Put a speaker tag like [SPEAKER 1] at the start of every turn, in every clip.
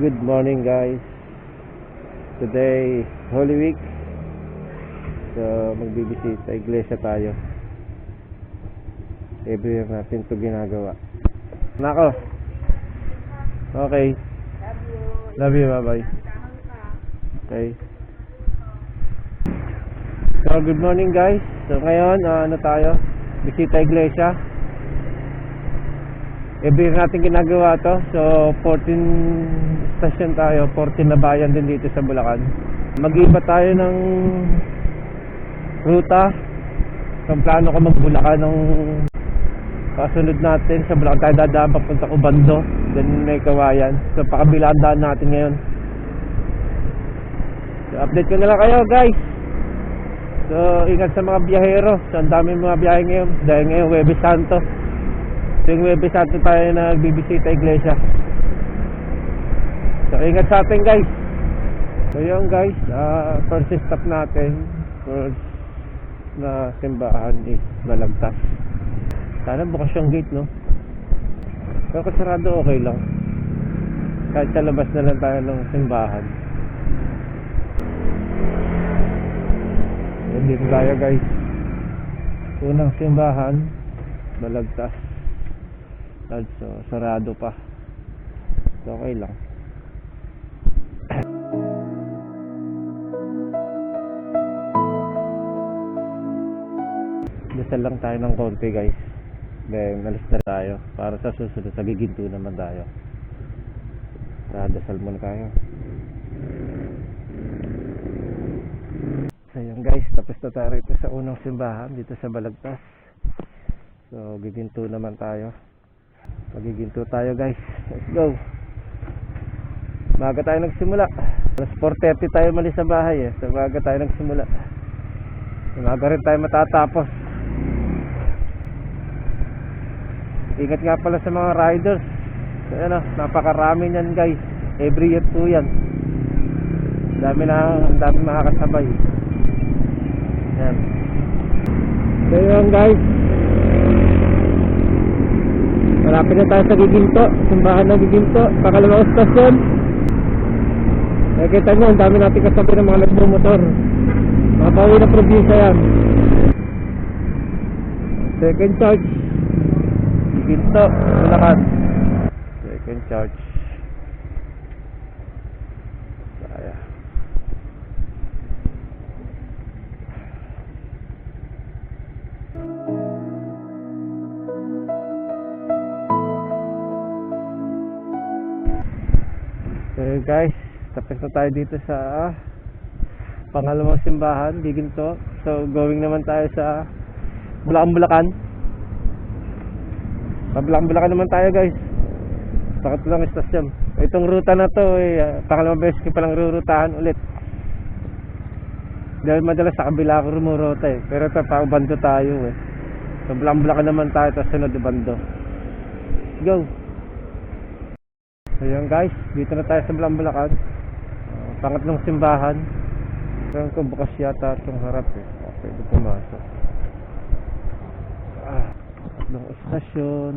[SPEAKER 1] Good morning guys. Today Holy Week. So magbibisita sa iglesia tayo. Every year natin ito ginagawa. Nako. Okay. Love you. Bye bye. Okay. So good morning guys. So ngayon ano tayo? Bisita iglesia. Every year natin ginagawa to. So 14 station tayo, 14 na bayan din dito sa Bulacan. Mag-iba tayo ng ruta. So plano ko mag-Bulacan ng kasunod natin. Sa Bulacan tayo dadaan papunta Ubando, then may Kawayan. So pakabilaan daan natin ngayon. So update ko na lang kayo guys. So ingat sa mga biyahero. So ang daming mga biyahe ngayon dahil ngayon Huwebes Santo. So yung Huwebes Santo tayo nagbibisita iglesia. So ingat sa atin guys. So yun guys, first stop natin, first na simbahan is Balagtas. Sana bukas yung gate, no? Pero kung sarado okay lang. Kahit sa labas na lang tayo ng simbahan. So dito tayo guys. Unang simbahan Balagtas. So sarado pa. So okay lang. Dasal lang tayo ng konti guys. Then alis na tayo. Para sa susunod sa giginto naman tayo. Dasal muna tayo. So yun guys, tapos na tayo rito sa unang simbahan dito sa Balagtas. So giginto naman tayo. Magiginto tayo guys. Let's go. Maga tayo nagsimula. Alas 4:30 tayo malis sa bahay eh. So maga tayo nagsimula. Maga rin tayo matatapos. Ingat nga pala sa mga riders. So ano, napakarami niyan guys. Every year po yan. Dami makakasabay. Yan. So yun guys, malapit na tayo sa Giginto. Simbahan ng Giginto, pakalawang stasyon. Nakikita nyo, ang dami natin kasabay ng mga nagmumotor. Mga pauwi na probinsya yan. Second charge Giginto, Bulacan. Second charge. Saya. So guys, tapos na tayo dito sa pangalawang simbahan, Giginto. So going naman tayo sa Bulacan. Bulacan naman tayo guys. Pakatulang istasyon. Itong ruta na to pangalawang beses ko palang rurutahan ulit. Dahil madalas sa kabila ako rumurota eh. Pero ito pa Ubando tayo eh. So Bulacan naman tayo, tapos sunod Ubando. Go. So yun guys, dito na tayo sa Bulacan. Pangatlong simbahan. Parang ko bukas yata itong harap eh. Pwede pumasok. Pangatlong istasyon.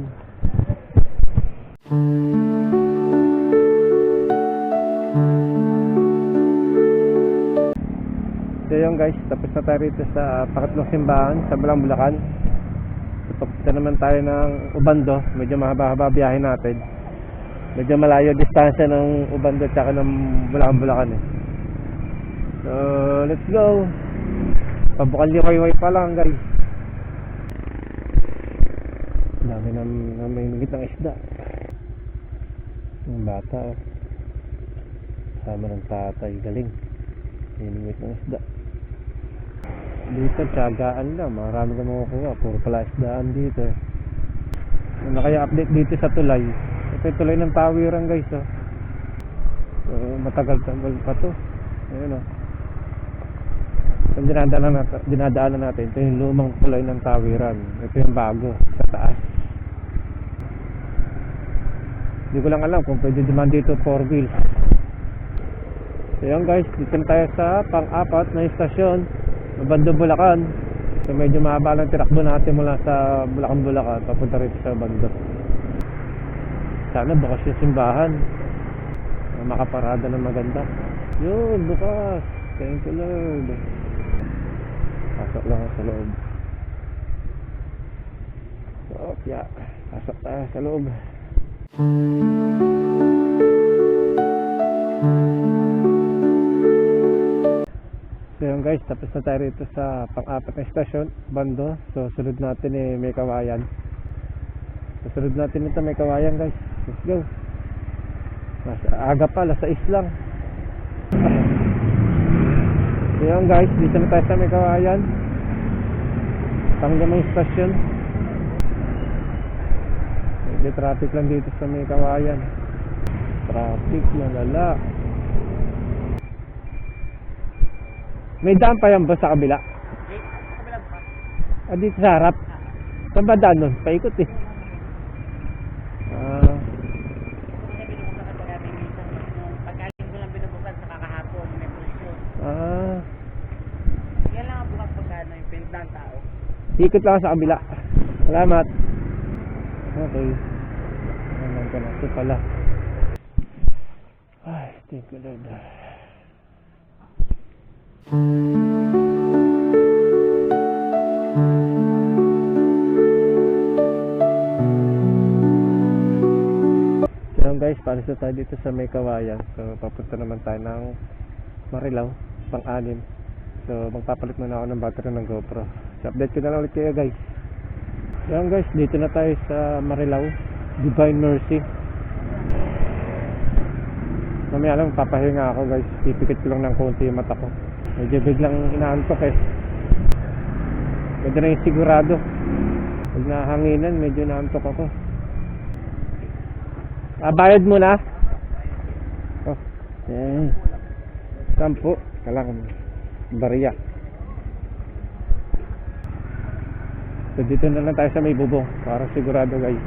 [SPEAKER 1] So yun guys, tapos na tayo rito sa pangatlong simbahan sa Bulacan. Papunta naman tayo ng Ubando. Medyo mahaba-haba biyahe natin. Medyo malayo distansya ng Ubando at saka ng Bulacan eh. So let's go. Pabukan liway pa lang guys. Dami na may nagit ng isda. Yung bata sama ng tatay, galing. May nagit ng isda. Dito tiyagaan lang, marami ka makukuha. Puro pala isdaan dito eh. Ano kaya update dito sa tulay? Ito yung tulay ng Tawiran guys oh. So, matagal-tagal pa to. Ayun oh. Yung dinadaanan natin, ito yung lumang tulay ng Tawiran. Ito yung bago sa taas. Hindi ko lang alam kung pwede dumaan dito 4 wheels. So yun guys, dito na tayo sa pang-apat na istasyon, Ubando, Bulacan. So medyo mahaba lang tinakbo natin mula sa Bulacan papunta rito sa Ubando. Sana bukas yung simbahan. makaparada ng maganda. Yun, bukas. Thank you Lord. Pasok lang ako sa loob. So, yeah. Pasok tayo sa loob. So yun guys, tapos na tayo rito sa pang-apat na stasyon, Bando. So sunod natin may Kawayan. So sunod natin ito may Kawayan guys. Let's go. Mas aga pa, alas 6 lang. So yun guys, dito na tayo sa may Kawayan. Panggamay stasyon. May traffic lang dito sa may Kawayan. Traffic na lala. May daan pa yan ba sa kabila? Dito sa harap? Saan ba daan nun? Paikot eh.
[SPEAKER 2] Pagkaling ko lang binubukan sa kakahapon, may polisyon. Yan lang ang bukas pagkano yung pinagdaan tao.
[SPEAKER 1] Ikot lang sa kabila. Salamat. Okay. Naman ka na. Ito pala. Ay, thank you Lord. So guys, palis na tayo dito sa may Kawayan. So papunta naman tayo ng Marilao, pang-anim. So magpapalit muna ako ng battery ng GoPro. So update ko na lang ulit kayo guys. So guys, dito na tayo sa Marilao, Divine Mercy. Mamaya lang papahinga ako guys. Pipikit ko lang ng konti yung mata ko. Medyo biglang inaantok eh. Medyo na yung sigurado. Pag nahanginan, medyo naantok ako. Bayad mo na? Oh, okay. 10. Kailangan bariya. So dito na lang tayo sa may bubong. Para sigurado guys.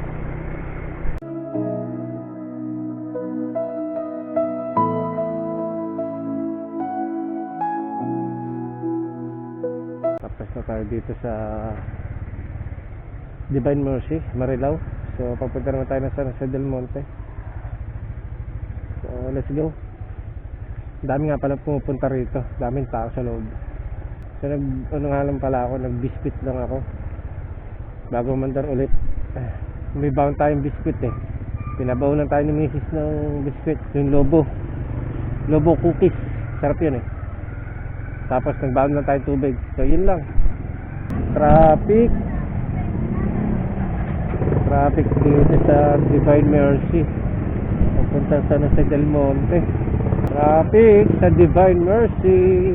[SPEAKER 1] Na tayo dito sa Divine Mercy, Marilao. So papunta naman tayo na San Jose del Monte. So let's go. Dami nga pala pumupunta rito. Daming tao sa loob. So nga lang pala ako, nag-biscuit lang ako bago mandar ulit. May baon tayong biscuit eh. Pinabaon lang tayo ni Mrs. ng biscuit. Yung Lobo cookies. Sarap yun eh. Tapos nagbaon lang tayo tubig. So yun lang. Traffic dito sa Divine Mercy. Pupunta sa San Jose del Monte. Traffic sa Divine Mercy.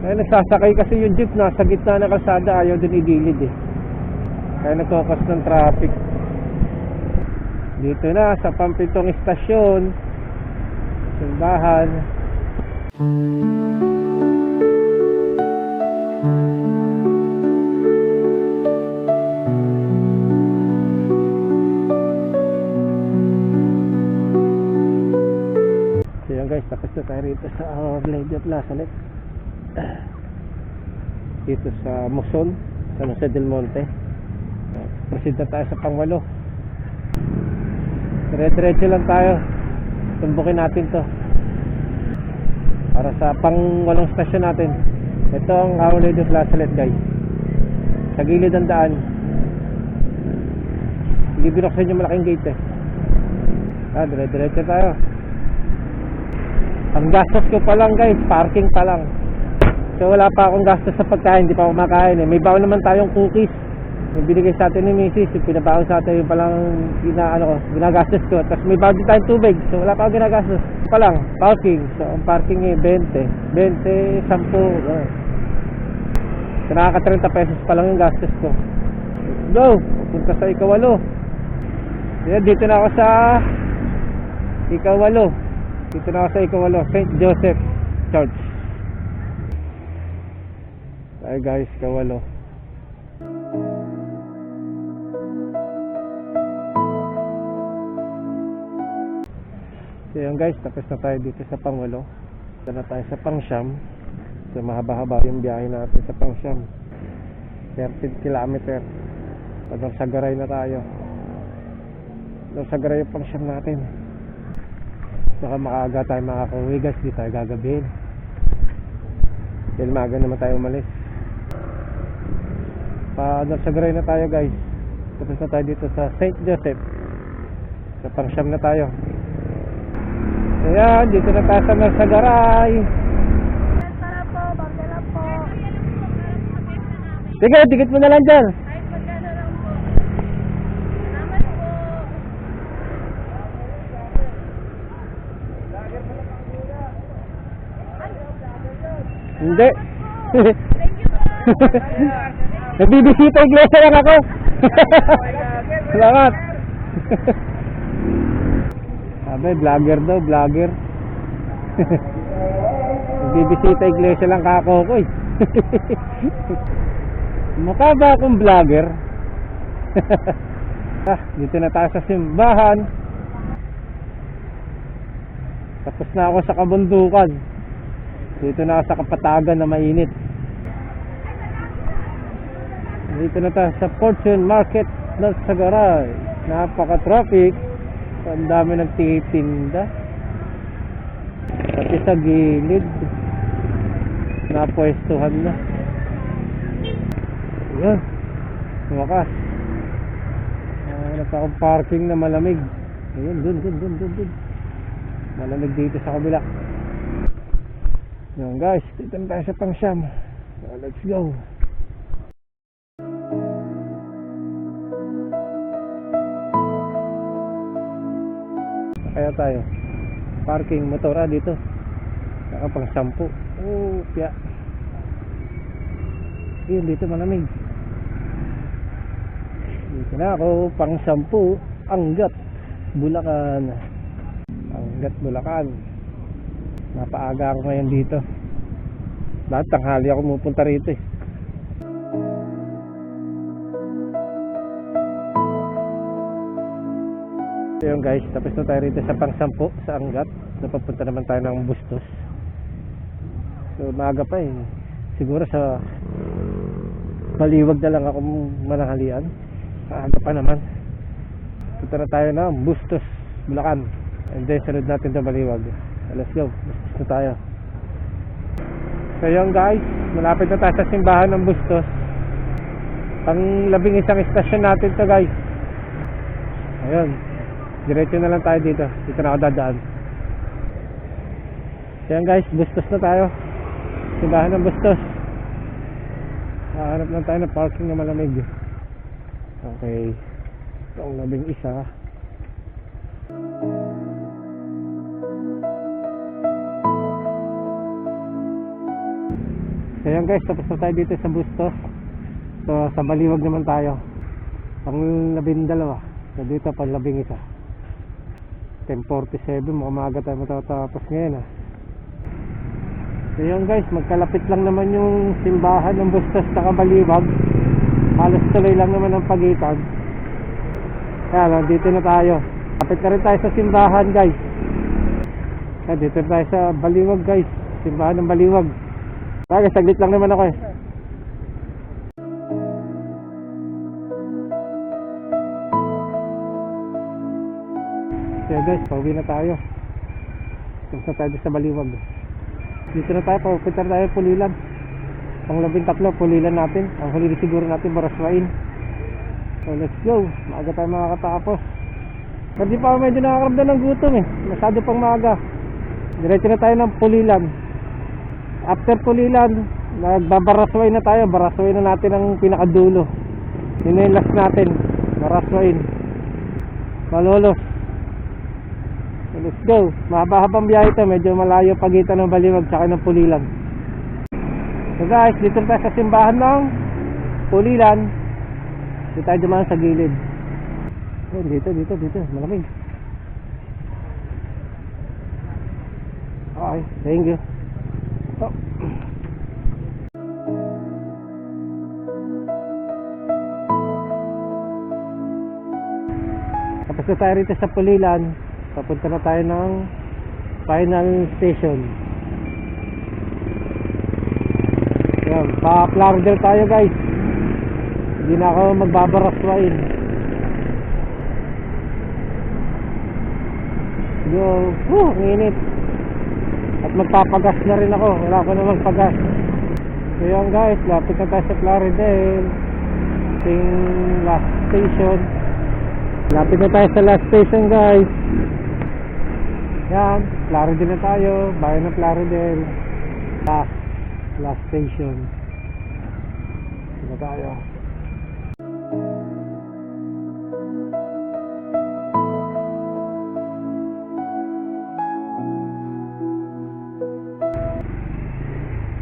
[SPEAKER 1] Kaya nagsasakay kasi yung jeep nasa gitna ng kalsada. Ayaw din igilid eh. Kaya nagkokos ng traffic. Dito na sa Pampitong Istasyon, simbahan. Guys, tapos na tayo rito sa Lady of Lazaret. Dito sa Muson, San Jose del Monte. Proceed na tayo sa pang-8. Dire-diretso lang tayo. Tumbukin natin to para sa pang-8 stasyon natin. Ito ang Our Lady of Lazaret guys. Sa gilid ang daan. Hindi binuksan yung malaking gate eh. Dire-diretso tayo. Ang gastos ko pa lang guys, parking pa lang. So wala pa akong gastos sa pagkain, hindi pa ako makain eh. May baon naman tayong cookies. Yung binigay sa atin ni Mrs. Yung pinabaon sa atin yung palang ginagastos ko. Tapos may baon din tayong tubig. So wala pa akong ginagastos. Pa lang, parking. So ang parking eh 20, 10. So nakaka 30 pesos pa lang yung gastos ko. Go! Punta sa Ika-8. Yan, dito na ako sa Ika-8. Dito na ako sa Ika-8, St. Joseph Church. Ay guys, Ika-8. So yun guys, tapos na tayo dito sa pang-8. Dito na tayo sa pang-9. So mahaba-haba yung biyahe natin sa pang-9. 13 kilometer. Hanggang Sagaray na tayo. Hanggang Sagaray yung pang-9 natin. Baka makaaga tayo makakauwi guys, di tayo gagabihin. Dahil maaga naman tayo umalis. Pa-Norsagaray na tayo guys. Tapos na tayo dito sa St. Joseph. Sa Pangsyam na tayo. Ayan, dito na tayo sa Norsagaray.
[SPEAKER 2] Tara po, bagdala po.
[SPEAKER 1] Sige, dikit mo na lang dyan.
[SPEAKER 2] Ay, magkano lang po. Salamat po.
[SPEAKER 1] Hindi.
[SPEAKER 2] Thank you po.
[SPEAKER 1] Nagbibisita iglesia lang ako. Salamat. Sabi, vlogger daw, vlogger. Nagbibisita iglesia lang kako ko eh. Mukha ba akong vlogger? Dito na tayo sa simbahan. Tapos na ako sa kabundukan. Dito na ako sa kapatagan na mainit. Dito na tayo sa Fortune Market Norsagaray. Napaka-traffic. Ang dami nagtitinda. Pati sa gilid napwestuhan na. Ayan, wakas. Hanap akong parking na malamig. Ayan, dun. Malamig dito sa kabila. Ayan guys, dito na tayo sa Pangsyam. So, let's go. Kaya tayo parking motor dito saka pang 10. Oh, piya. Yun, dito malamig. Dito na ako pang 10. Angat Bulacan. Angat Bulacan. Napaaga ako ngayon dito. Lahat tanghali ako pupunta rito eh. So yun guys, tapos na tayo rito sa pang 10 sa Angat. Napapunta naman tayo ng Bustos. So maaga pa eh. Siguro sa Baliwag na lang ako mananghalian. Maaga pa naman. Punta na tayo ng Bustos, Bulacan. And then sunod natin sa Baliwag. Let's go, Bustos na tayo. So yun guys, malapit na tayo sa simbahan ng Bustos. Pang 11 istasyon natin to guys. Ayun, diretso na lang tayo dito. Dito na ako dadaan. So yun guys, Bustos na tayo. Simbahan ng Bustos. Hahanap lang tayo ng parking na malamig. Okay, itong 11. So yan guys, tapos na tayo dito sa Bustos. So sa Baliwag naman tayo. Pang 12. So dito pang 11. 10:47, mukhang maaga tayo matatapos ngayon ah. So yan guys, magkalapit lang naman yung simbahan ng Bustos sa Baliwag. Halos tuloy lang naman ang pagitan. Kaya dito na tayo. Kapit na rin tayo sa simbahan guys. Kaya dito na tayo sa Baliwag guys. Simbahan ng Baliwag. Kaya saglit lang naman ako eh. So guys, pauwi na tayo. Tapos na tayo sa Baliwag. Dito na tayo, papunta na tayo Pulilan. Pang 13, Pulilan natin. Ang huli siguro natin, Baraswain. So let's go. Maaga tayo makakatapos. Pero di pa ako medyo nakakaramdam ng gutom eh. Masyado pang maaga. Diretso na tayo ng Pulilan. After Pulilan, nagbabaraswain na tayo. Baraswain na natin ang pinakadulo. Yun na yung last natin. Baraswain. Malolos. So let's go. Mahaba-habang biyahe ito. Medyo malayo pagitan ng Baliwag tsaka ng Pulilan. So guys, dito tayo sa simbahan ng Pulilan. Dito tayo dumaan sa gilid. Dito. Malamig. Okay, thank you. Oh. Tapos na tayo rito sa Pulilan. Papunta na tayo ng final station. Yan, pa-Florida tayo guys. Hindi na ako magbabaraswain. Go. Ang init. At magpapagas na rin ako. Wala ko namang pagas. So yun guys, lapit na tayo sa Plaridel. Ating last station. Lapit na tayo sa last station guys. Yan, Plaridel na tayo. Bayan ng Plaridel. Last station. Dito na tayo.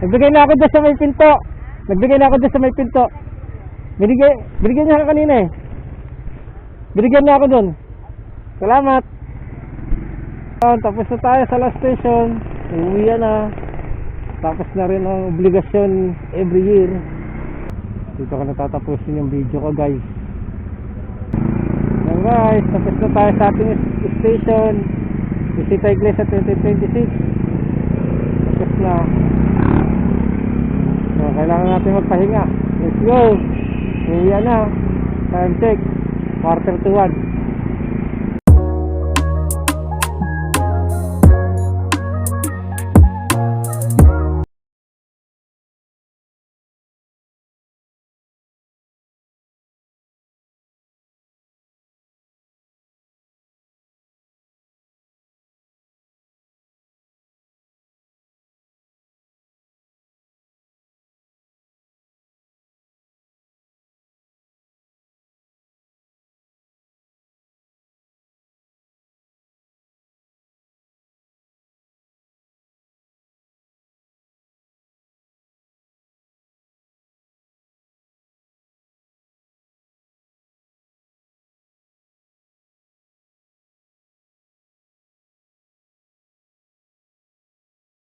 [SPEAKER 1] Nagbigay na ako dyan sa may pinto. Binigyan niya ka kanina eh. Binigyan na ako dun. Salamat. Tapos na tayo sa last station. Uuwi na. Tapos na rin ang obligasyon every year. Dito ko natatapusin yung video ko guys. Yan guys, tapos na tayo sa ating station. Visita Iglesia 2026. Tapos na. So, kailangan natin magpahinga. Let's go. Uuwi na. Time check. 1:45.